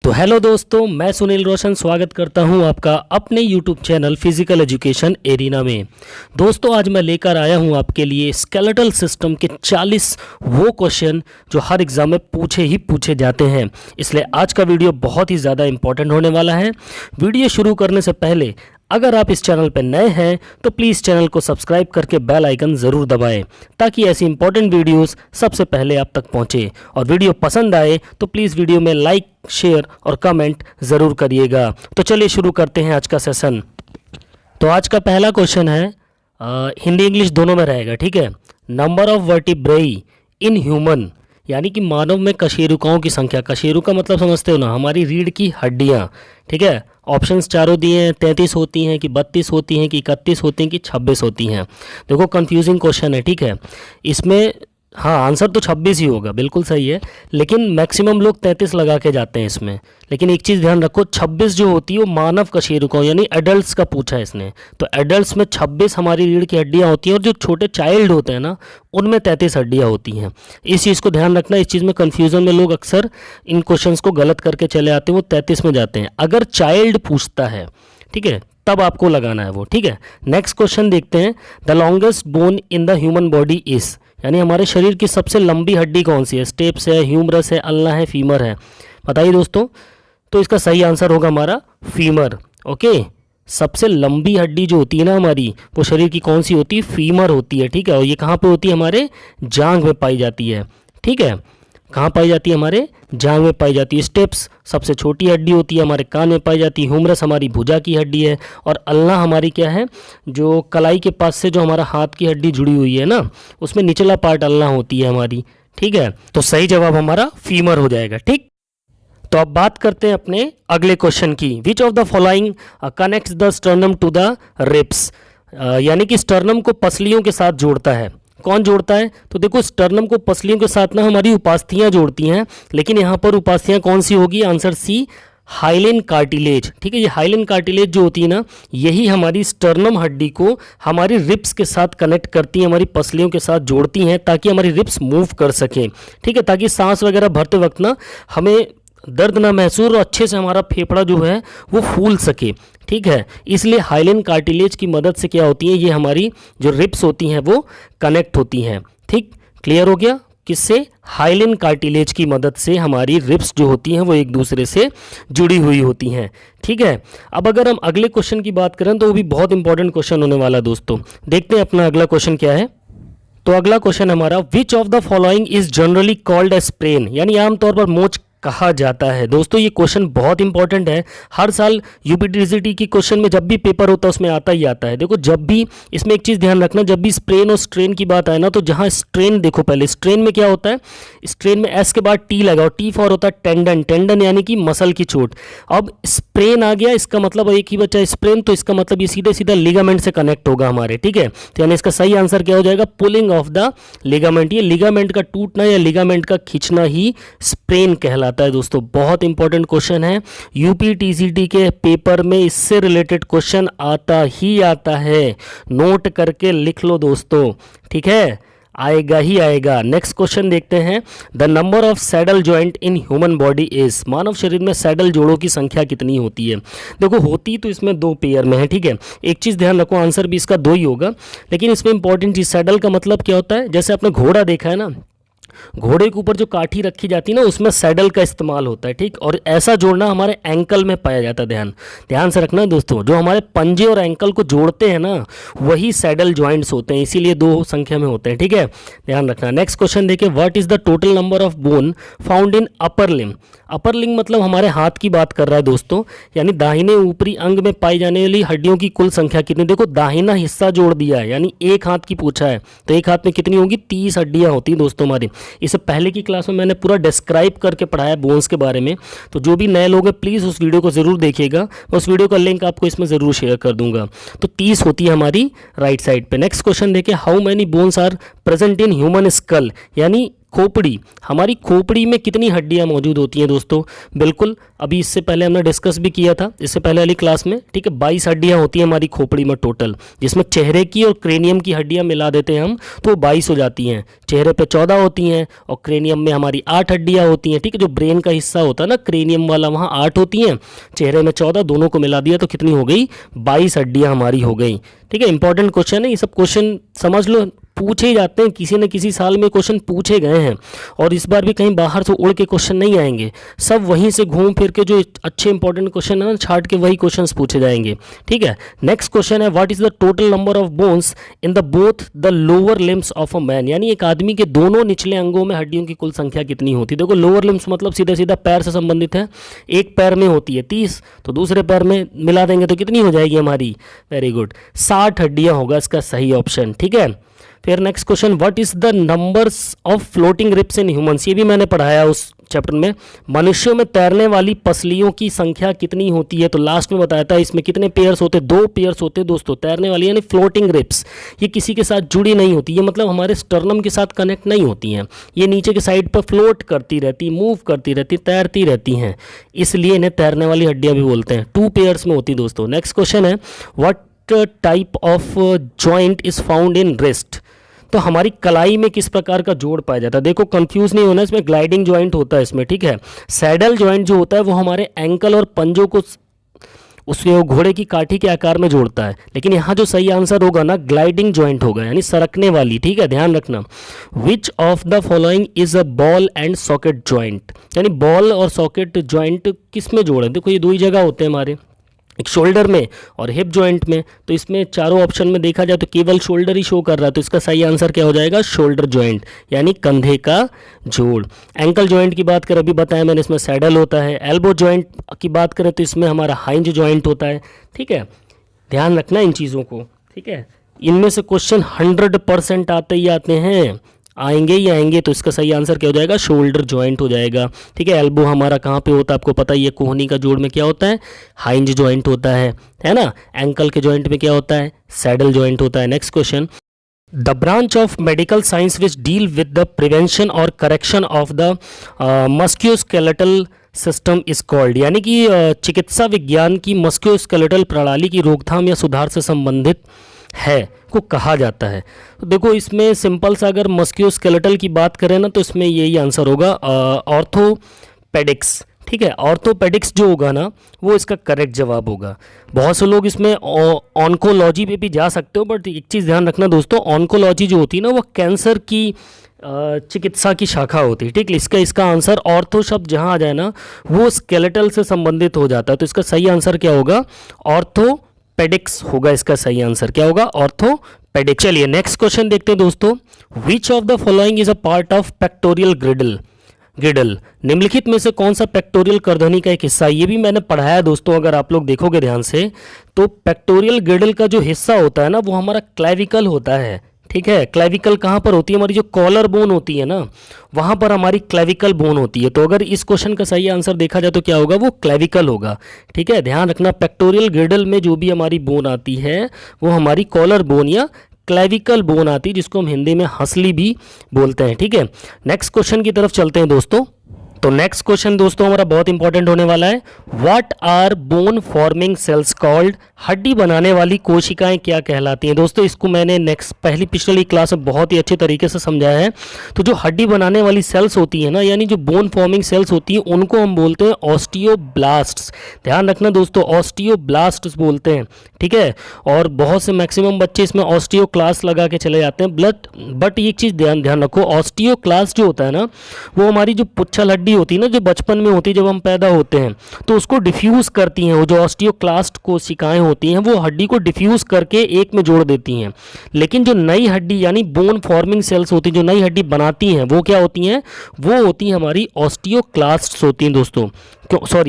तो हेलो दोस्तों, मैं सुनील रोशन स्वागत करता हूं आपका अपने YouTube channel physical education arena में। दोस्तों, आज मैं लेकर आया हूं आपके लिए स्केलेटल सिस्टम के 40 वो क्वेश्चन जो हर एग्ज़ाम में पूछे जाते हैं। इसलिए आज का वीडियो बहुत ही ज़्यादा इंपॉर्टेंट होने वाला है। वीडियो शुरू करने से पहले अगर आप इस चैनल पर नए हैं तो प्लीज़ चैनल को सब्सक्राइब करके बेल आइकन ज़रूर दबाएं ताकि ऐसी इंपॉर्टेंट वीडियोस सबसे पहले आप तक पहुंचे। और वीडियो पसंद आए तो प्लीज़ वीडियो में लाइक, शेयर और कमेंट ज़रूर करिएगा। तो चलिए शुरू करते हैं आज का सेशन। तो आज का पहला क्वेश्चन है, हिंदी इंग्लिश दोनों में रहेगा, ठीक है। नंबर ऑफ वर्टिब्रेई इन ह्यूमन, यानी कि मानव में कशेरुकाओं की संख्या। कशेरुका मतलब समझते हो ना, हमारी रीढ़ की हड्डियाँ, ठीक है। ऑप्शंस चारों दिए हैं, 33 होती हैं कि 32 होती हैं कि 31 होती हैं कि 26 होती हैं। देखो कंफ्यूजिंग क्वेश्चन है, ठीक है। इसमें हाँ आंसर तो 26 ही होगा, बिल्कुल सही है, लेकिन मैक्सिमम लोग 33 लगा के जाते हैं इसमें। लेकिन एक चीज़ ध्यान रखो, 26 जो होती है वो मानव कशेरुकाओं यानी एडल्ट्स का पूछा है इसने। तो एडल्ट्स में 26 हमारी रीढ़ की हड्डियाँ होती हैं और जो छोटे चाइल्ड होते हैं ना उनमें 33 हड्डियाँ होती हैं। इस चीज़ को ध्यान रखना। इस चीज़ में कन्फ्यूज़न में लोग अक्सर इन क्वेश्चंस को गलत करके चले आते हैं, वो 33 में जाते हैं। अगर चाइल्ड पूछता है, ठीक है, तब आपको लगाना है वो, ठीक है। नेक्स्ट क्वेश्चन देखते हैं। The longest bone in the human body is, यानी हमारे शरीर की सबसे लंबी हड्डी कौन सी है। स्टेप्स है, ह्यूमरस है, अल्ना है, फीमर है। बताइए दोस्तों। तो इसका सही आंसर होगा हमारा फीमर। ओके, सबसे लंबी हड्डी जो होती है ना हमारी, वो शरीर की कौन सी होती है, फीमर होती है, ठीक है। और ये कहाँ पे होती है, हमारे जांघ में पाई जाती है, ठीक है। कहाँ पाई जाती है, हमारे जांघ में पाई जाती है। स्टेप्स सबसे छोटी हड्डी होती है, हमारे कान में पाई जाती है। ह्यूमरस हमारी भुजा की हड्डी है और अल्ना हमारी क्या है, जो कलाई के पास से जो हमारा हाथ की हड्डी जुड़ी हुई है ना, उसमें निचला पार्ट अल्ना होती है हमारी, ठीक है। तो सही जवाब हमारा फीमर हो जाएगा, ठीक। तो अब बात करते हैं अपने अगले क्वेश्चन की। Which of the following connects the sternum to the ribs, यानी कि स्टर्नम को पसलियों के साथ जोड़ता है। कौन जोड़ता है? तो देखो स्टर्नम को पसलियों के साथ ना हमारी उपास्थियां जोड़ती हैं, लेकिन यहाँ पर उपास्थियां कौन सी होगी? आंसर सी, हाइलिन कार्टिलेज, ठीक है। ये हाइलिन कार्टिलेज जो होती है ना, यही हमारी स्टर्नम हड्डी को हमारी रिब्स के साथ कनेक्ट करती हैं, हमारी पसलियों के साथ जोड़ती हैं ताकि हमारी रिब्स मूव कर सकें, ठीक है। ताकि सांस वगैरह भरते वक्त ना हमें दर्द ना महसूस और अच्छे से हमारा फेफड़ा जो है वो फूल सके, ठीक है। इसलिए हाइलिन कार्टिलेज की मदद से क्या होती है, ये हमारी जो रिब्स होती हैं वो कनेक्ट होती हैं, ठीक। क्लियर हो गया? किससे? हाइलिन कार्टिलेज की मदद से हमारी रिब्स जो होती हैं वो एक दूसरे से जुड़ी हुई होती हैं, ठीक है। अब अगर हम अगले क्वेश्चन की बात करें तो वो भी बहुत इंपॉर्टेंट क्वेश्चन होने वाला दोस्तों। देखते हैं अपना अगला क्वेश्चन क्या है। तो अगला क्वेश्चन हमारा, which of the following is generally called as sprain, यानी आमतौर पर मोच कहा जाता है। दोस्तों ये क्वेश्चन बहुत इंपॉर्टेंट है। हर साल यूपीटीसीटी की क्वेश्चन में जब भी पेपर होता है उसमें आता ही आता है। देखो जब भी इसमें एक चीज़ ध्यान रखना, जब भी स्प्रेन और स्ट्रेन की बात आए ना, तो जहाँ स्ट्रेन, देखो पहले स्ट्रेन में क्या होता है, स्ट्रेन में एस के बाद टी लगाओ, टी फॉर होता है टेंडन, टेंडन यानी कि मसल की चोट। अब स्प्रेन आ गया, इसका मतलब एक ही बच्चा स्प्रेन, तो इसका मतलब ये सीधे सीधा लिगामेंट से कनेक्ट होगा हमारे, ठीक है। तो यानी इसका सही आंसर क्या हो जाएगा? Pulling of the ligament. ये लिगामेंट का टूटना या लिगामेंट का खींचना ही स्प्रेन कहलाता है दोस्तों। बहुत इंपॉर्टेंट क्वेश्चन है, यूपीटीसीटी के पेपर में इससे रिलेटेड क्वेश्चन आता ही आता है। नोट करके लिख लो दोस्तों, ठीक है, आएगा ही आएगा। नेक्स्ट क्वेश्चन देखते हैं। The number of saddle joint in human body is, मानव शरीर में सैडल जोड़ों की संख्या कितनी होती है? देखो होती तो इसमें 2 पेयर में है, ठीक है। एक चीज़ ध्यान रखो, आंसर भी इसका 2 ही होगा, लेकिन इसमें इंपॉर्टेंट चीज़, सैडल का मतलब क्या होता है? जैसे आपने घोड़ा देखा है ना, घोड़े के ऊपर जो काठी रखी जाती है ना, उसमें सैडल का इस्तेमाल होता है, ठीक। और ऐसा जोड़ना हमारे एंकल में पाया जाता है। ध्यान से रखना दोस्तों, जो हमारे पंजे और एंकल को जोड़ते हैं ना, वही सैडल जॉइंट्स होते हैं, इसीलिए 2 संख्या में होते हैं, ठीक है, ध्यान रखना। नेक्स्ट क्वेश्चन देखिए। What is the total number of bone found in upper limb? Upper limb मतलब हमारे हाथ की बात कर रहा है दोस्तों, यानी दाहिने ऊपरी अंग में पाई जाने वाली हड्डियों की कुल संख्या कितनी? देखो दाहिना हिस्सा जोड़ दिया है, यानी एक हाथ की पूछा है, तो एक हाथ में कितनी होगी? 30 हड्डियां होती हैं दोस्तों हमारी। इससे पहले की क्लास में मैंने पूरा डिस्क्राइब करके पढ़ाया बोन्स के बारे में, तो जो भी नए लोग हैं प्लीज़ उस वीडियो को ज़रूर देखिएगा, मैं उस वीडियो का लिंक आपको इसमें ज़रूर शेयर कर दूंगा। तो 30 होती है हमारी राइट साइड पे। नेक्स्ट क्वेश्चन देखिए। How many bones are present in human skull, यानी खोपड़ी, हमारी खोपड़ी में कितनी हड्डियां मौजूद होती हैं दोस्तों? बिल्कुल, अभी इससे पहले हमने डिस्कस भी किया था इससे पहले वाली क्लास में, ठीक है। 22 हड्डियां होती हैं हमारी खोपड़ी में टोटल, जिसमें चेहरे की और क्रेनियम की हड्डियां मिला देते हैं हम तो 22 हो जाती हैं। चेहरे पे 14 होती हैं और क्रेनियम में हमारी 8 हड्डियां होती हैं, ठीक है। जो ब्रेन का हिस्सा होता है ना क्रेनियम वाला, वहाँ 8 होती हैं, चेहरे में 14, दोनों को मिला दिया तो कितनी हो गई? 22 हड्डियां हमारी हो गई, ठीक है। इंपॉर्टेंट क्वेश्चन है, ये सब क्वेश्चन समझ लो, पूछे ही जाते हैं, किसी न किसी साल में क्वेश्चन पूछे गए हैं और इस बार भी कहीं बाहर से उड़ के क्वेश्चन नहीं आएंगे, सब वहीं से घूम फिर के जो अच्छे इंपॉर्टेंट क्वेश्चन है ना छाट के वही क्वेश्चंस पूछे जाएंगे, ठीक है। नेक्स्ट क्वेश्चन है, what is the total number of bones in the both the lower limbs of a man, यानी एक आदमी के दोनों निचले अंगों में हड्डियों की कुल संख्या कितनी होती है? देखो लोअर लिम्स मतलब सीधा सीधा पैर से संबंधित है, एक पैर में होती है 30, तो दूसरे पैर में मिला देंगे तो कितनी हो जाएगी हमारी? वेरी गुड, 60 हड्डियां होगा इसका सही ऑप्शन, ठीक है। फिर next question, what is the numbers of floating ribs in humans, ये भी मैंने पढ़ाया उस चैप्टर में। मनुष्यों में तैरने वाली पसलियों की संख्या कितनी होती है? तो लास्ट में बताया था इसमें कितने पेयर्स होते? 2 पेयर्स होते दोस्तों, तैरने वाली यानी फ्लोटिंग रिब्स। ये किसी के साथ जुड़ी नहीं होती, ये मतलब हमारे स्टर्नम के साथ कनेक्ट नहीं होती हैं, ये नीचे के साइड पर फ्लोट करती रहती, मूव करती रहती, तैरती रहती हैं, इसलिए इन्हें तैरने वाली हड्डियां भी बोलते हैं। 2 पेयर्स में होती दोस्तों। नेक्स्ट क्वेश्चन है, what type of joint is found in wrist, तो हमारी कलाई में किस प्रकार का जोड़ पाया जाता है? देखो कंफ्यूज नहीं होना, इसमें ग्लाइडिंग जॉइंट होता है इसमें, ठीक है। सैडल जॉइंट जो होता है वो हमारे एंकल और पंजों को उसके घोड़े की काठी के आकार में जोड़ता है, लेकिन यहाँ जो सही आंसर होगा ना ग्लाइडिंग जॉइंट होगा, यानी सरकने वाली, ठीक है, ध्यान रखना। विच of the following is a ball and socket joint, यानी बॉल और सॉकेट जॉइंट किस में जोड़े? देखो ये 2 ही जगह होते हैं हमारे, एक शोल्डर में और हिप जॉइंट में, तो इसमें चारों ऑप्शन में देखा जाए तो केवल शोल्डर ही शो कर रहा है, तो इसका सही आंसर क्या हो जाएगा? शोल्डर जॉइंट, यानी कंधे का जोड़। एंकल जॉइंट की बात करें, अभी बताया मैंने, इसमें सैडल होता है। एल्बो जॉइंट की बात करें तो इसमें हमारा हाइंज जॉइंट होता है, ठीक है। ध्यान रखना इन चीज़ों को, ठीक है। इनमें से क्वेश्चन 100% आते ही आते हैं, आएंगे ही आएंगे, तो इसका सही आंसर क्या हो जाएगा? शोल्डर जॉइंट हो जाएगा, ठीक है। एल्बो हमारा कहाँ पे होता है आपको पता ही है, कोहनी का जोड़ में क्या होता है? हाइंज जॉइंट होता है ना। एंकल के जॉइंट में क्या होता है? सैडल जॉइंट होता है। Next question, the branch of medical science which deal with the prevention और correction of the musculoskeletal system is called, यानी कि चिकित्सा विज्ञान की मस्क्यूस्केलेटल प्रणाली की रोकथाम या सुधार से संबंधित है को कहा जाता है। तो देखो इसमें सिंपल सा अगर मस्क्यूस्केलेटल की बात करें ना तो इसमें यही आंसर होगा, ऑर्थोपेडिक्स, ठीक है। ऑर्थोपेडिक्स जो होगा ना वो इसका करेक्ट जवाब होगा। बहुत से लोग इसमें ऑन्कोलॉजी पे भी जा सकते हो, बट एक चीज़ ध्यान रखना दोस्तों, ऑन्कोलॉजी जो होती है ना वो कैंसर की चिकित्सा की शाखा होती है, ठीक है। इसका आंसर ऑर्थो शब्द जहाँ आ जाए ना वो स्केलेटल से संबंधित हो जाता है, तो इसका सही आंसर क्या होगा? ऑर्थोपेडिक्स होगा इसका सही आंसर, क्या होगा? ऑर्थोपेडिक्स। चलिए नेक्स्ट क्वेश्चन देखते हैं दोस्तों, विच of the following is a part of pectoral ग्रिडल, निम्नलिखित में से कौन सा पेक्टोरियल करधनी का एक हिस्सा है? ये भी मैंने पढ़ाया दोस्तों, अगर आप लोग देखोगे ध्यान से तो पेक्टोरियल ग्रिडल का जो हिस्सा होता है ना वो हमारा क्लेविकल होता है, ठीक है। क्लेविकल कहाँ पर होती है? हमारी जो कॉलर बोन होती है ना वहाँ पर हमारी क्लेविकल बोन होती है, तो अगर इस क्वेश्चन का सही आंसर देखा जाए तो क्या होगा? वो क्लेविकल होगा, ठीक है। ध्यान रखना पेक्टोरियल ग्रिडल में जो भी हमारी बोन आती है वो हमारी कॉलर बोन या क्लेविकल बोन आती है, जिसको हम हिंदी में हंसली भी बोलते हैं, ठीक है। नेक्स्ट क्वेश्चन की तरफ चलते हैं दोस्तों। तो नेक्स्ट क्वेश्चन दोस्तों हमारा बहुत इंपॉर्टेंट होने वाला है, what are bone forming cells called, हड्डी बनाने वाली कोशिकाएं क्या कहलाती हैं? दोस्तों इसको मैंने पिछली क्लास में बहुत ही अच्छे तरीके से समझाया है। तो जो हड्डी बनाने वाली सेल्स होती है ना, यानी जो बोन फॉर्मिंग सेल्स होती हैं उनको हम बोलते हैं ऑस्टियोब्लास्ट्स। ध्यान रखना दोस्तों, ऑस्टियोब्लास्ट्स बोलते हैं, ठीक है। और बहुत से मैक्सिमम बच्चे इसमें ऑस्टियोक्लास्ट लगा के चले जाते हैं, बट एक चीज़ ध्यान रखो, ऑस्टियोक्लास्ट जो होता है ना वो हमारी जो पुच्छल हड्डी होती है ना, जो बचपन में होती है जब हम पैदा होते हैं, तो उसको डिफ्यूज़ करती हैं। वो जो ऑस्टियोक्लास्ट कोशिकाएं होती हैं वो हड्डी को डिफ्यूज़ करके एक में जोड़ देती हैं। लेकिन जो नई हड्डी यानी बोन फॉर्मिंग सेल्स होती हैं, जो नई हड्डी बनाती हैं, वो क्या होती हैं? वो होती हैं हमारी ऑस्टियोक्लास्ट्स होती हैं दोस्तों,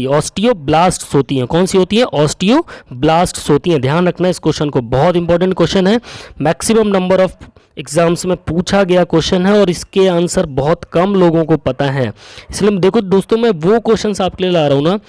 ऑस्टियोब्लास्ट्स होती हैं। कौन सी होती है? ऑस्टियोब्लास्ट्स होती हैं। ध्यान रखना इस क्वेश्चन को, बहुत इंपॉर्टेंट क्वेश्चन है, मैक्सिमम नंबर ऑफ एग्जाम्स में पूछा गया क्वेश्चन है और इसके आंसर बहुत कम लोगों को पता है। इसलिए देखो दोस्तों मैं वो क्वेश्चंस आपके लिए ला रहा हूँ ना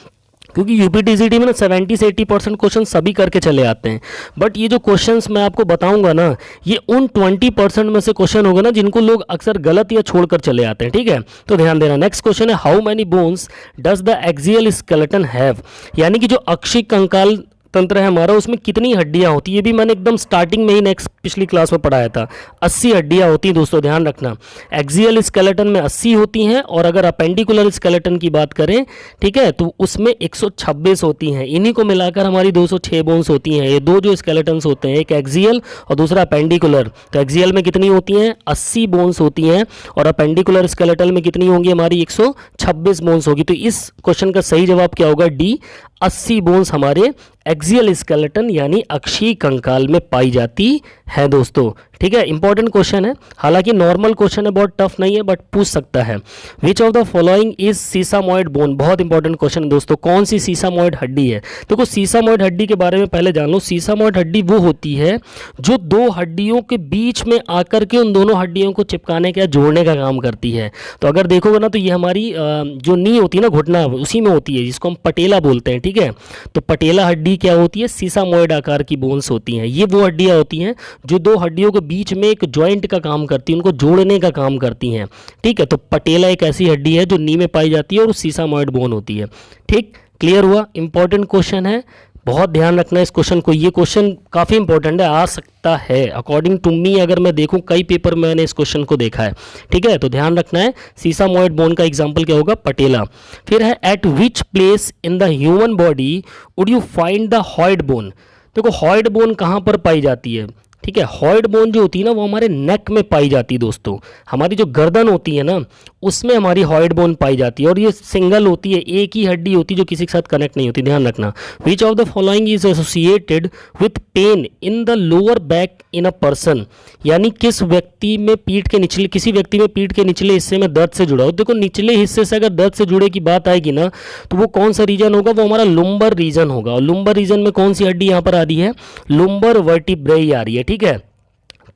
क्योंकि यूपीटीसीटी में ना 70 से 80% क्वेश्चन सभी करके चले आते हैं, बट ये जो क्वेश्चंस मैं आपको बताऊंगा ना, ये उन 20% में से क्वेश्चन होगा ना जिनको लोग अक्सर गलत या छोड़कर चले आते हैं, ठीक है। तो ध्यान देना। नेक्स्ट क्वेश्चन है, how many bones does the axial skeleton have, यानी कि जो अक्षिक कंकाल तंत्र है हमारा, उसमें कितनी हड्डियां होती है। ये भी मैंने एकदम स्टार्टिंग में ही नेक्स्ट पिछली क्लास में पढ़ाया था। 80 हड्डियां होती हैं दोस्तों, ध्यान रखना। एक्सियल स्केलेटन में 80 होती हैं, और अगर अपेंडिकुलर स्केलेटन की बात करें, ठीक है, तो उसमें 126 होती हैं। इन्हीं को मिलाकर हमारी 206 बोन्स होती हैं। ये दो जो स्केलेटन्स होते हैं, एक एक्सियल और दूसरा अपेंडिकुलर। तो एक्सियल में कितनी होती हैं? 80 बोन्स होती हैं, और अपेंडिकुलर स्केलेटन में कितनी होंगी हमारी? 126 बोन्स होगी। तो इस क्वेश्चन का सही जवाब क्या होगा? डी, 80 बोन्स हमारे एक्सियल स्केलेटन यानी अक्षीय कंकाल में पाई जाती है दोस्तों, ठीक है। इंपॉर्टेंट क्वेश्चन है, हालांकि नॉर्मल क्वेश्चन है, बहुत टफ नहीं है, बट पूछ सकता है। Which of the following is sesamoid bone, बहुत इंपॉर्टेंट क्वेश्चन है दोस्तों। कौन सी सीसामॉइड हड्डी है? देखो, सीसामॉइड हड्डी के बारे में पहले जान लो। सीसामॉइड हड्डी वो होती है जो दो हड्डियों के बीच में आकर के उन दोनों हड्डियों को चिपकाने का, जोड़ने का काम करती है। तो अगर देखोगे ना, तो ये हमारी जो नी होती है ना, घुटना, उसी में होती है, जिसको हम पटेला बोलते हैं, ठीक है। तो पटेला हड्डी क्या होती है? सीसामॉइड आकार की बोन्स होती हैं। ये वो हड्डियां होती हैं जो दो हड्डियों के बीच में एक जॉइंट का काम करती हैं, उनको जोड़ने का काम करती हैं, ठीक है। तो पटेला एक ऐसी हड्डी है जो नी में पाई जाती है और सीसामॉइड बोन होती है, ठीक। क्लियर हुआ? इंपॉर्टेंट क्वेश्चन है, बहुत ध्यान रखना इस क्वेश्चन को। ये क्वेश्चन काफ़ी इंपॉर्टेंट है, आ सकता है अकॉर्डिंग टू मी। अगर मैं देखूं, कई पेपर में मैंने इस क्वेश्चन को देखा है, ठीक है। तो ध्यान रखना है, सीसामॉइड बोन का एग्जांपल क्या होगा? पटेला। फिर है, at which place in the human body would you find the hyoid bone. देखो, हॉइड बोन कहाँ पर पाई जाती है, ठीक है। हॉइड बोन जो होती है ना, वो हमारे नेक में पाई जाती है दोस्तों। हमारी जो गर्दन होती है ना, उसमें हमारी हॉइड बोन पाई जाती है, और ये सिंगल होती है, एक ही हड्डी होती है जो किसी के साथ कनेक्ट नहीं होती, ध्यान रखना। विच of the following is associated with pain in the lower back in a person, यानी किस व्यक्ति में पीठ के निचले, किसी व्यक्ति में पीठ के निचले हिस्से में दर्द से जुड़ा हो। देखो, निचले हिस्से से अगर दर्द से जुड़े की बात आएगी ना, तो वो कौन सा रीजन होगा? वो हमारा लुम्बर रीजन होगा। और लुम्बर रीजन में कौन सी हड्डी यहाँ पर आ रही है? लुम्बर वर्टिब्रेई आ रही है, ठीक है।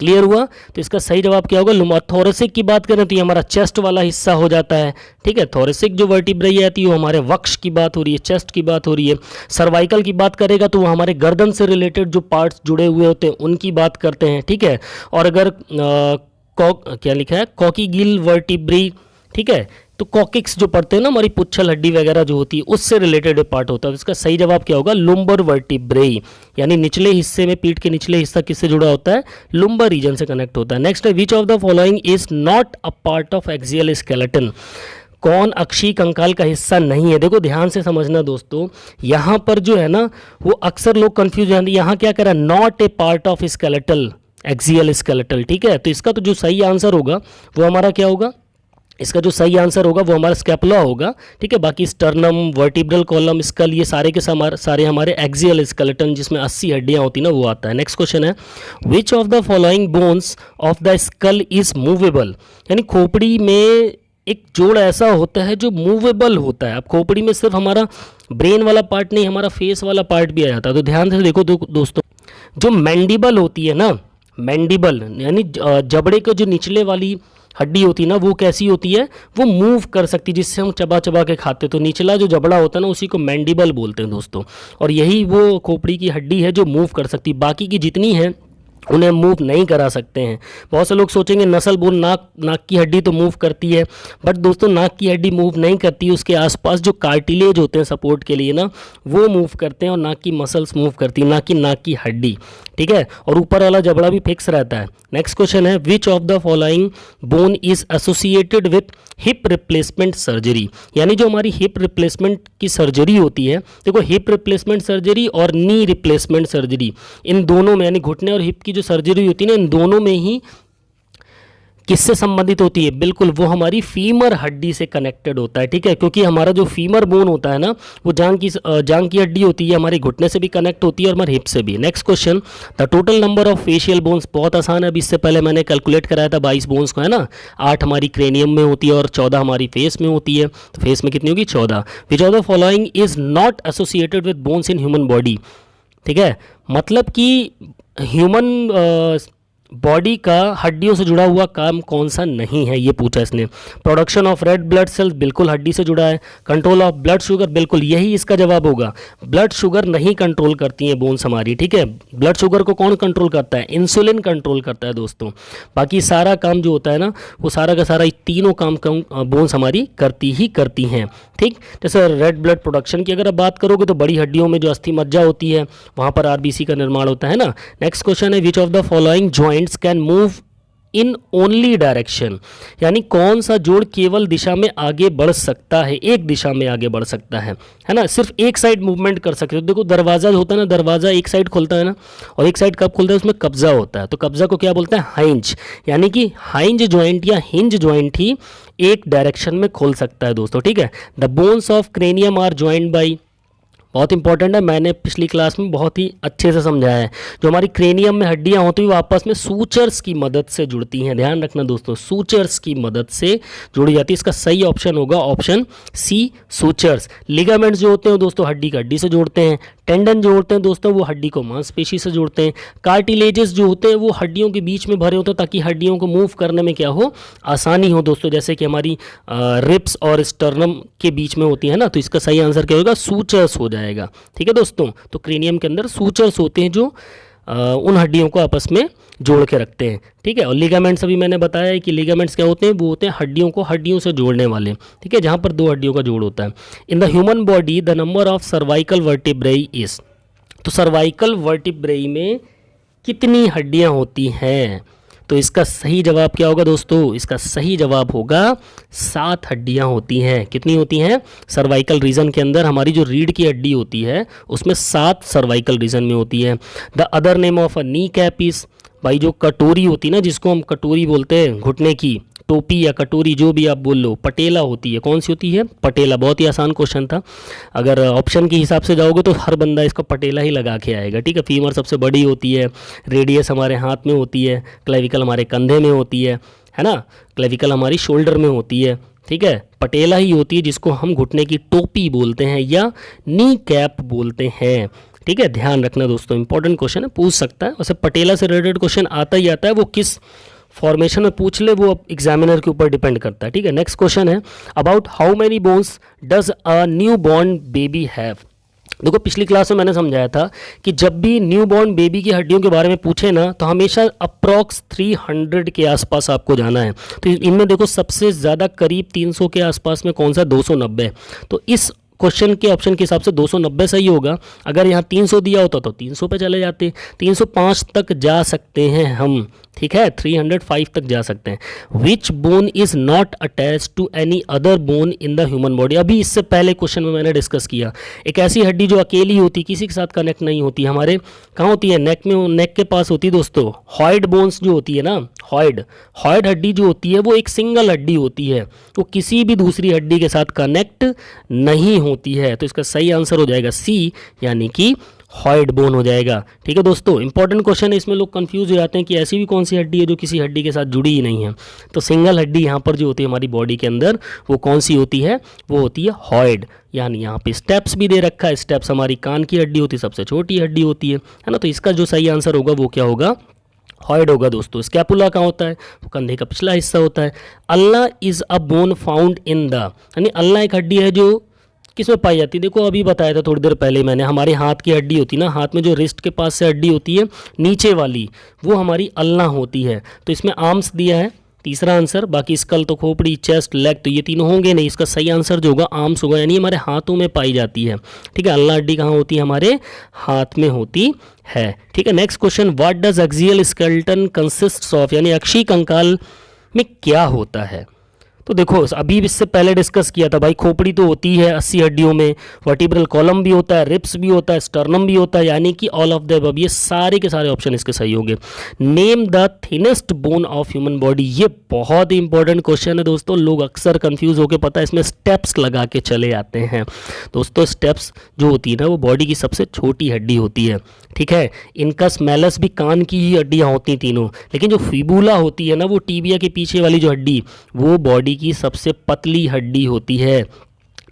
क्लियर हुआ? तो इसका सही जवाब क्या होगा? लुम्बर। थोरेसिक की बात करें तो ये हमारा चेस्ट वाला हिस्सा हो जाता है, ठीक है। थोरेसिक जो वर्टिब्रेई आती है वो हमारे वक्ष की बात हो रही है, चेस्ट की बात हो रही है। सर्वाइकल की बात करेगा तो वो हमारे गर्दन से रिलेटेड जो पार्ट्स जुड़े हुए होते हैं उनकी बात करते हैं, ठीक है। और अगर क्या लिखा है? कॉकीगिल वर्टिब्रेई, ठीक है। तो कॉकिक्स जो पढ़ते हैं ना, हमारी पुच्छल हड्डी वगैरह जो होती है, उससे रिलेटेड पार्ट होता है। तो इसका सही जवाब क्या होगा? लुम्बर वर्टिब्रेई, यानी निचले हिस्से में, पीठ के निचले हिस्सा किससे जुड़ा होता है? लुम्बर रीजन से कनेक्ट होता है। नेक्स्ट है, which of the following is not a part of axial skeleton, कौन अक्षीय कंकाल का हिस्सा नहीं है? देखो, ध्यान से समझना दोस्तों, यहाँ पर जो है ना, वो अक्सर लोग कंफ्यूज हैं। यहाँ क्या कह रहा है? Not a part of skeletal, axial skeletal, ठीक है। तो इसका तो जो सही आंसर होगा वो हमारा क्या होगा? इसका जो सही आंसर होगा वो हमारा स्कैपुला होगा, ठीक है। बाकी स्टर्नम, वर्टिब्रल कॉलम, स्कल, ये सारे के सारे हमारे एक्सियल स्केलेटन जिसमें 80 हड्डियां होती हैं ना, वो आता है। नेक्स्ट क्वेश्चन है, which of the following bones of the skull is movable, यानी खोपड़ी में एक जोड़ ऐसा होता है जो मूवेबल होता है। अब खोपड़ी में सिर्फ हमारा ब्रेन वाला पार्ट नहीं, हमारा फेस वाला पार्ट भी आ जाता है। तो ध्यान से देखो दोस्तों, जो मैंडिबल होती है ना, मैंडिबल यानी जबड़े के जो निचले वाली हड्डी होती है ना, वो कैसी होती है? वो मूव कर सकती है, जिससे हम चबा चबा के खाते। तो निचला जो जबड़ा होता है ना, उसी को मैंडिबल बोलते हैं दोस्तों। और यही वो खोपड़ी की हड्डी है जो मूव कर सकती है। बाकी की जितनी है उन्हें मूव नहीं करा सकते हैं। बहुत से लोग सोचेंगे नसल बोन, नाक की हड्डी तो मूव करती है, बट दोस्तों नाक की हड्डी मूव नहीं करती। उसके आसपास जो कार्टिलेज होते हैं सपोर्ट के लिए ना, वो मूव करते हैं, और नाक की मसल्स मूव करती है, ना कि नाक की हड्डी, ठीक है। और ऊपर वाला जबड़ा भी फिक्स रहता है। नेक्स्ट क्वेश्चन है, which of the following bone is associated with hip replacement surgery, यानी जो हमारी हिप रिप्लेसमेंट की सर्जरी होती है। देखो, हिप रिप्लेसमेंट सर्जरी और नी रिप्लेसमेंट सर्जरी, इन दोनों में, यानी घुटने और हिप की जो सर्जरी होती है ना, इन दोनों में ही किससे संबंधित होती है? बिल्कुल, वो हमारी फीमर हड्डी से कनेक्टेड होता है, ठीक है। क्योंकि हमारा जो फीमर बोन होता है ना, वो जांग की हड्डी होती है, हमारे घुटने से भी कनेक्ट होती है और हमारे हिप से भी। Next question, the total number of facial bones, बहुत आसान है। अभी इससे पहले मैंने कैलकुलेट कराया था 22 बोन्स को, है ना। 8 हमारी क्रेनियम में होती है और 14 हमारी फेस में होती है। तो फेस में कितनी होगी? 14। विच of the following is not associated with bones in human body, ठीक है। मतलब कि ह्यूमन बॉडी का हड्डियों से जुड़ा हुआ काम कौन सा नहीं है, ये पूछा इसने। Production of red blood cells, बिल्कुल हड्डी से जुड़ा है। कंट्रोल ऑफ ब्लड शुगर, बिल्कुल यही इसका जवाब होगा। ब्लड शुगर नहीं कंट्रोल करती हैं बोन्स हमारी, ठीक है। ब्लड शुगर को कौन कंट्रोल करता है, इंसुलिन कंट्रोल करता है दोस्तों। बाकी सारा काम जो होता है ना, वो सारा का सारा तीनों काम बोन्स हमारी करती ही करती हैं, ठीक। जैसे रेड ब्लड प्रोडक्शन की अगर आप बात करोगे तो बड़ी हड्डियों में जो अस्थि मज्जा होती है वहाँ पर आरबीसी का निर्माण होता है ना। नेक्स्ट क्वेश्चन है, which of the following joints can move in only direction, यानी कौन सा जोड़ केवल दिशा में आगे बढ़ सकता है, एक दिशा में आगे बढ़ सकता है ना, सिर्फ एक साइड मूवमेंट कर सकते हो। देखो दरवाज़ा होता है ना, दरवाज़ा एक साइड खुलता है ना, और एक साइड कब खुलता है, उसमें कब्जा होता है। तो कब्जा को क्या बोलते हैं, हाइंज, यानी कि हाइंज जॉइंट या हिंज जॉइंट ही एक डायरेक्शन में खोल सकता है दोस्तों, ठीक है। The bones of cranium are joint by, बहुत इंपॉर्टेंट है, मैंने पिछली क्लास में बहुत ही अच्छे से समझाया है। जो हमारी क्रेनियम में हड्डियां होती हैं वो आपस में सूचर्स की मदद से जुड़ती हैं, ध्यान रखना दोस्तों, सूचर्स की मदद से जुड़ी जाती है। इसका सही ऑप्शन होगा ऑप्शन सी, सूचर्स। लिगामेंट्स जो होते हैं दोस्तों हड्डी का हड्डी से जोड़ते हैं। टेंडन जो होते हैं दोस्तों वो हड्डी को मांसपेशी से जोड़ते हैं। कार्टिलेजेस जो होते हैं वो हड्डियों के बीच में भरे होते हैं ताकि हड्डियों को मूव करने में क्या हो, आसानी हो दोस्तों, जैसे कि हमारी रिब्स और स्टर्नम के बीच में होती है ना। तो इसका सही आंसर क्या होगा, सूचर्स हो जाएगा, ठीक है दोस्तों। तो क्रेनियम के अंदर सूचर्स होते हैं जो उन हड्डियों को आपस में जोड़ के रखते हैं, ठीक है। और लिगामेंट्स अभी मैंने बताया है कि लिगामेंट्स क्या होते हैं, वो होते हैं हड्डियों को हड्डियों से जोड़ने वाले, ठीक है, जहाँ पर दो हड्डियों का जोड़ होता है। In the human body the number of cervical vertebrae is, तो सर्वाइकल वर्टिब्रेई में कितनी हड्डियाँ होती हैं, तो इसका सही जवाब क्या होगा दोस्तों, इसका सही जवाब होगा 7 हड्डियां होती हैं। कितनी होती हैं, सर्वाइकल रीजन के अंदर हमारी जो रीढ़ की हड्डी होती है उसमें 7 सर्वाइकल रीजन में होती है। The other name of a knee cap is, भाई जो कटोरी होती है ना, जिसको हम कटोरी बोलते हैं, घुटने की टोपी या कटोरी जो भी आप बोल लो, पटेला होती है। कौन सी होती है, पटेला। बहुत ही आसान क्वेश्चन था, अगर ऑप्शन के हिसाब से जाओगे तो हर बंदा इसका पटेला ही लगा के आएगा, ठीक है। फीमर सबसे बड़ी होती है, रेडियस हमारे हाथ में होती है, क्लेविकल हमारे कंधे में होती है ना, क्लेविकल हमारी शोल्डर में होती है, ठीक है। पटेला ही होती है जिसको हम घुटने की टोपी बोलते हैं या नी कैप बोलते हैं, ठीक है। ध्यान रखना दोस्तों, इंपॉर्टेंट क्वेश्चन है, पूछ सकता है। वैसे पटेला से रिलेटेड क्वेश्चन आता ही आता है, वो किस फॉर्मेशन में पूछ ले वो एग्जामिनर के ऊपर डिपेंड करता है, ठीक है। नेक्स्ट क्वेश्चन है, about how many bones does a new born baby have. देखो पिछली क्लास में मैंने समझाया था कि जब भी न्यू बॉर्न बेबी की हड्डियों के बारे में पूछे ना तो हमेशा अप्रॉक्स 300 के आसपास आपको जाना है। तो इनमें देखो सबसे ज़्यादा करीब 300 के आसपास में कौन सा, 290। तो इस क्वेश्चन के ऑप्शन के हिसाब से 290 सही होगा। अगर यहाँ 300 दिया होता तो 300 पे चले जाते, 305 तक जा सकते हैं हम, ठीक है, 305 तक जा सकते हैं। Which bone is not attach to any other bone in the human body, अभी इससे पहले क्वेश्चन में मैंने डिस्कस किया। एक ऐसी हड्डी जो अकेली होती, किसी के साथ कनेक्ट नहीं होती, हमारे कहाँ होती है, नेक में, नेक के पास होती है दोस्तों। हॉइड बोन्स जो होती है ना, हॉइड हड्डी जो होती है वो एक सिंगल हड्डी होती है, वो किसी भी दूसरी हड्डी के साथ कनेक्ट नहीं होती है। तो इसका सही आंसर हो जाएगा सी, यानी कि हॉइड बोन हो जाएगा, ठीक है दोस्तों। इंपॉर्टेंट क्वेश्चन है, इसमें लोग कंफ्यूज हो जाते हैं कि ऐसी भी कौन सी हड्डी है जो किसी हड्डी के साथ जुड़ी ही नहीं है। तो सिंगल हड्डी यहाँ पर जो होती है हमारी बॉडी के अंदर वो कौन सी होती है, वो होती है हॉइड। यानी यहाँ पे स्टेप्स भी दे रखा है, स्टेप्स हमारी कान की हड्डी होती है, सबसे छोटी हड्डी होती है ना। तो इसका जो सही आंसर होगा वो क्या होगा, हॉइड होगा दोस्तों। स्कैपुला कहाँ होता है, वो कंधे का पिछला हिस्सा होता है। Ulna is a bone found in the, यानी अल्ला एक हड्डी है जो किस में पाई जाती है, देखो अभी बताया था थोड़ी देर पहले मैंने, हमारे हाथ की हड्डी होती है ना, हाथ में जो रिस्ट के पास से हड्डी होती है नीचे वाली, वो हमारी अल्ना होती है। तो इसमें आर्म्स दिया है तीसरा आंसर, बाकी स्कल तो खोपड़ी, चेस्ट, लेग तो ये तीनों होंगे नहीं। इसका सही आंसर जो होगा आर्म्स होगा, यानी हमारे हाथों में पाई जाती है, ठीक है। अल्ना हड्डी कहाँ होती है, हमारे हाथ में होती है, ठीक है। Next question, what does axial skeleton consists of, यानी अक्षीय कंकाल में क्या होता है। तो देखो अभी इससे पहले डिस्कस किया था भाई, खोपड़ी तो होती है 80 हड्डियों में, वर्टिब्रल कॉलम भी होता है, रिब्स भी होता है, स्टर्नम भी होता है, यानी कि ऑल ऑफ द अबव, ये सारे के सारे ऑप्शन इसके सही होंगे। Name the thinnest bone of human body, ये बहुत ही इंपॉर्टेंट क्वेश्चन है दोस्तों। लोग अक्सर कंफ्यूज होकर पता है इसमें स्टेप्स लगा के चले आते हैं दोस्तों। स्टेप्स जो होती है ना वो बॉडी की सबसे छोटी हड्डी होती है, ठीक है। इनकस मैलस भी कान की ही हड्डियाँ होती हैं तीनों, लेकिन जो फिबुला होती है ना वो टीबिया के पीछे वाली जो हड्डी, वो बॉडी की सबसे पतली हड्डी होती है,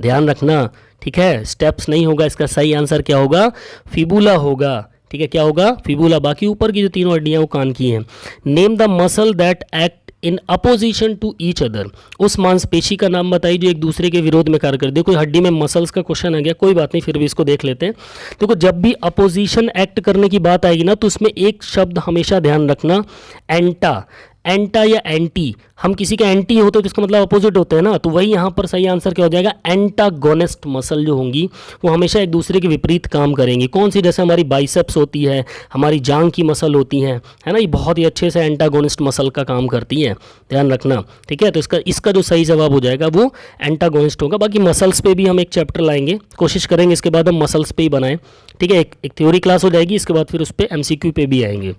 ध्यान रखना, ठीक है। स्टेप्स नहीं होगा, इसका सही आंसर क्या होगा, फिबुला होगा, ठीक है, क्या होगा? फिबुला। बाकी ऊपर की जो तीनों हड्डियां वो कान की हैं। Name the muscle that act in opposition to each other. उस मांसपेशी का नाम बताइए जो एक दूसरे के विरोध में कार्य करती है। कोई हड्डी में मसल्स का क्वेश्चन आ गया, कोई बात नहीं, फिर भी इसको देख लेते हैं। देखो, जब भी अपोजिशन एक्ट करने की बात आएगी ना, तो उसमें एक शब्द हमेशा ध्यान रखना, एंटा। एंटा या एंटी, हम किसी के एंटी होते हैं तो इसका मतलब अपोजिट होते हैं ना, तो वही यहाँ पर सही आंसर क्या हो जाएगा? एंटागोनिस्ट मसल जो होंगी वो हमेशा एक दूसरे के विपरीत काम करेंगी। कौन सी? जैसे हमारी बाइसेप्स होती है, हमारी जांग की मसल होती हैं, है ना, ये बहुत ही अच्छे से एंटागोनिस्ट मसल का काम करती हैं, ध्यान रखना, ठीक है। तो इसका जो सही जवाब हो जाएगा वो एंटागोनिस्ट होगा। बाकी मसल्स पे भी हम एक चैप्टर लाएंगे, कोशिश करेंगे इसके बाद हम मसल्स पे ही बनाएं, ठीक है। एक थ्योरी क्लास हो जाएगी, इसके बाद फिर उस पर MCQ पे भी आएंगे।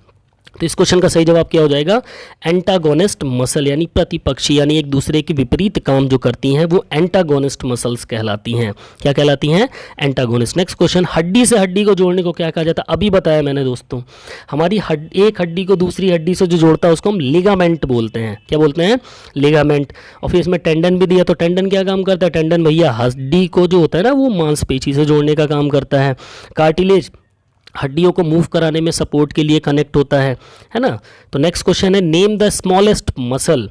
तो इस क्वेश्चन का सही जवाब क्या हो जाएगा? एंटागोनिस्ट मसल, यानी प्रतिपक्षी, यानी एक दूसरे के विपरीत काम जो करती हैं वो एंटागोनिस्ट मसल्स कहलाती हैं। क्या कहलाती हैं? एंटागोनिस्ट। नेक्स्ट क्वेश्चन, हड्डी से हड्डी को जोड़ने को क्या कहा जाता है? अभी बताया मैंने दोस्तों, हमारी एक हड्डी को दूसरी हड्डी से जो जोड़ता है उसको हम लिगामेंट बोलते हैं। क्या बोलते हैं? लिगामेंट। और फिर इसमें टेंडन भी दिया, तो टेंडन क्या काम करता है? टेंडन भैया हड्डी को जो होता है ना वो मांसपेशी से जोड़ने का काम करता है। कार्टिलेज हड्डियों को मूव कराने में सपोर्ट के लिए कनेक्ट होता है ना। तो नेक्स्ट क्वेश्चन है, नेम द स्मॉलेस्ट मसल।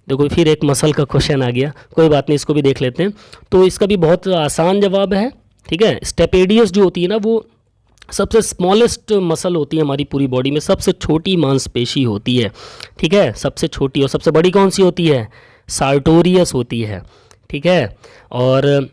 देखो, फिर एक मसल का क्वेश्चन आ गया, कोई बात नहीं, इसको भी देख लेते हैं। तो इसका भी बहुत आसान जवाब है, ठीक है। स्टेपेडियस जो होती है ना वो सबसे स्मॉलेस्ट मसल होती है हमारी पूरी बॉडी में, सबसे छोटी मांसपेशी होती है, ठीक है, सबसे छोटी। और सबसे बड़ी कौन सी होती है? सार्टोरियस होती है, ठीक है। और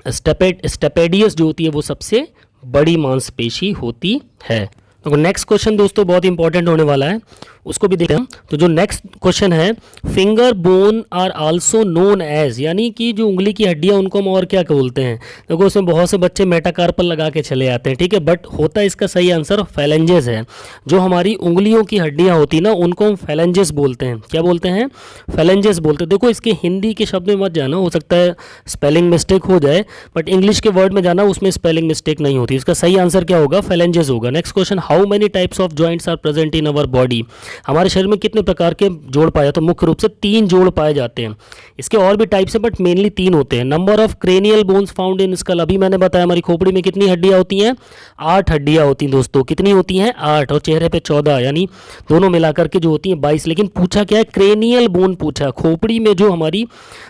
स्टेपेडियस जो होती है वो सबसे बड़ी मांसपेशी होती है। तो नेक्स्ट क्वेश्चन दोस्तों बहुत इंपॉर्टेंट होने वाला है, उसको भी देखते हैं। तो जो नेक्स्ट क्वेश्चन है, finger bone are also known as, यानी कि जो उंगली की हड्डियां उनको हम और क्या बोलते हैं? देखो, उसमें बहुत से बच्चे मेटाकार्पल लगा के चले आते हैं, ठीक है, बट होता है इसका सही आंसर फैलेंजेस है। जो हमारी उंगलियों की हड्डियां होती है ना उनको हम फैलेंजेस बोलते हैं। क्या बोलते हैं? फैलेंजेस बोलते हैं। देखो, इसके हिंदी के शब्द में मत जाना, हो सकता है स्पेलिंग मिस्टेक हो जाए, बट इंग्लिश के वर्ड में जाना, उसमें स्पेलिंग मिस्टेक नहीं होती। इसका सही आंसर क्या होगा? फैलेंजेस होगा। Next question, how many types of joints are present in our body. हमारे शरीर में कितने प्रकार के जोड़ पाए जाते हैं? तो मुख्य रूप से 3 जोड़ पाए जाते हैं। इसके और भी टाइप्स हैं बट मेनली 3 होते हैं। Number of cranial bones found in school, अभी मैंने बताया हमारी खोपड़ी में कितनी हड्डियां होती हैं? 8 हड्डियां होती हैं दोस्तों। कितनी होती हैं? 8। और चेहरे पे 14, यानी दोनों मिलाकर के जो होती हैं 22। लेकिन पूछा क्या है? क्रेनियल बोन पूछा। खोपड़ी में जो हमारी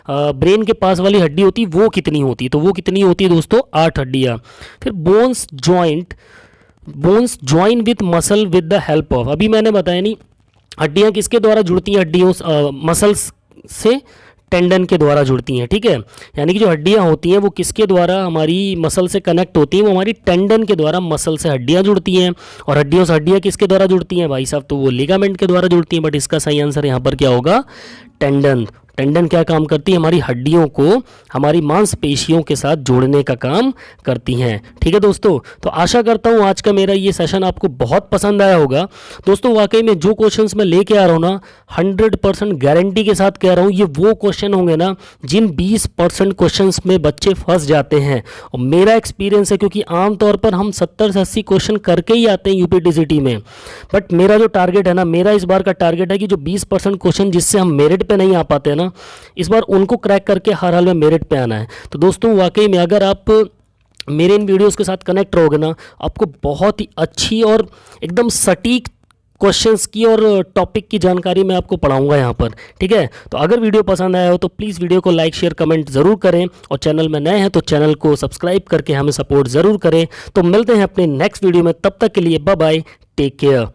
ब्रेन के पास वाली हड्डी होती है वो कितनी होती है? तो वो कितनी होती है दोस्तों? 8 हड्डियां। फिर bones join with muscle with the help of, अभी मैंने बताया नहीं, हड्डियां किसके द्वारा जुड़ती हैं? हड्डियों मसल्स से टेंडन के द्वारा जुड़ती हैं, ठीक है। यानी कि जो हड्डियां होती हैं वो किसके द्वारा हमारी मसल से कनेक्ट होती हैं? वो हमारी टेंडन के द्वारा मसल से हड्डियां जुड़ती हैं। और हड्डियों से हड्डियां किसके द्वारा जुड़ती हैं भाई साहब? तो वो लिगामेंट के द्वारा जुड़ती हैं। बट इसका सही आंसर यहाँ पर क्या होगा? टेंडन। टेंडन क्या काम करती है? हमारी हड्डियों को हमारी मांसपेशियों के साथ जोड़ने का काम करती हैं, ठीक है दोस्तों। तो आशा करता हूँ आज का मेरा ये सेशन आपको बहुत पसंद आया होगा। दोस्तों, वाकई में जो क्वेश्चंस मैं लेके आ रहा हूँ ना, 100% गारंटी के साथ कह रहा हूँ, ये वो क्वेश्चन होंगे ना जिन 20% क्वेश्चंस में बच्चे फंस जाते हैं। और मेरा एक्सपीरियंस है, क्योंकि आमतौर पर हम 70 से 80 क्वेश्चन करके ही आते हैं यूपीटीसीटी में। बट मेरा जो टारगेट है ना, मेरा इस बार का टारगेट है कि जो 20% क्वेश्चन जिससे हम मेरिट पे नहीं आ पाते हैं ना, इस बार उनको क्रैक करके हर हाल में मेरिट पे आना है। तो दोस्तों, वाकई में अगर आप मेरे इन वीडियोस के साथ कनेक्ट रहोगे ना, आपको बहुत ही अच्छी और एकदम सटीक क्वेश्चंस की और टॉपिक की जानकारी मैं आपको पढ़ाऊंगा यहाँ पर, ठीक है। तो अगर वीडियो पसंद आया हो तो प्लीज़ वीडियो को लाइक शेयर कमेंट ज़रूर करें, और चैनल में नए हैं तो चैनल को सब्सक्राइब करके हमें सपोर्ट ज़रूर करें। तो मिलते हैं अपने नेक्स्ट वीडियो में, तब तक के लिए बाय बाय, टेक केयर।